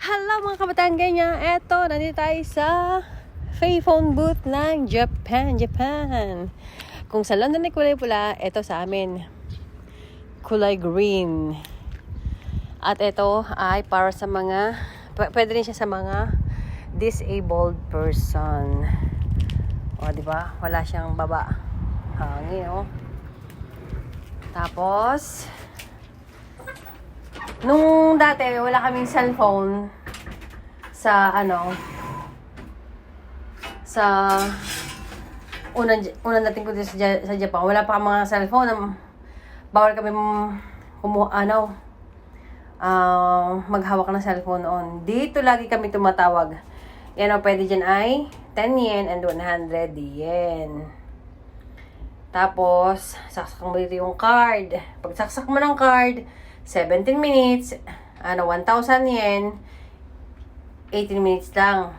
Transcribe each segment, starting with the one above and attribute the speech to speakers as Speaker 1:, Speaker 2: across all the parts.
Speaker 1: Hello mga kabataan ganyan. Eto, nandito tayo sa Payphone booth ng Japan. Kung sa London ay kulay pula, eto sa amin kulay green. At ito ay para sa mga, pwede rin siya sa mga disabled person. O, di ba? Wala siyang baba. Hangin, oh. Tapos, nung dati, wala kaming cellphone sa unang dating ko dito sa Japan. Wala pa mga cellphone. Bawal kami maghawak ng cellphone noon. Dito lagi kami tumatawag. Yan o, pwede dyan ay 10 yen and 100 yen. Tapos, saksak mo dito yung card. Pag saksak mo ng card, 17 minutes, 1,000 yen, 18 minutes lang.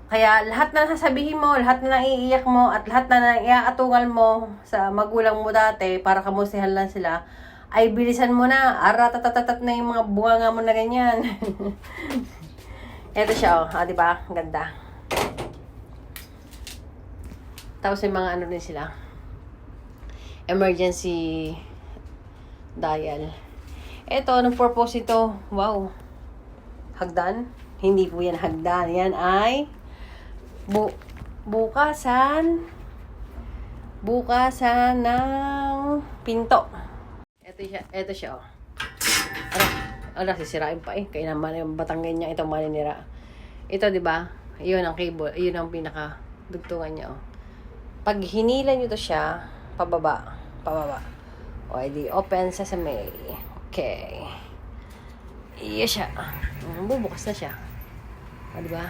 Speaker 1: Kaya lahat na sasabihin mo, lahat na naiiyak mo, at lahat na naiaatungal mo sa magulang mo dati para kamustihan lang sila, ay bilisan mo na. Aratatatat na yung mga bunga mo na ganyan. Ito siya, oh. Diba? Ang ganda. Tapos yung mga din sila. Emergency dial. Ito, anong purpose ito? Wow. Hagdan? Hindi po yan hagdan. Yan ay bukasan ng pinto. Ito siya, oh. Sisirain pa eh. Kaya naman yung batanggay niya itong maninira. Ito, di ba? Yun ang cable. Yun ang pinaka dugtungan niya, oh. Pag hinila nyo to siya, pababa. O, edi open sesame. Okay. Iya siya. Bubukas na siya. O, diba?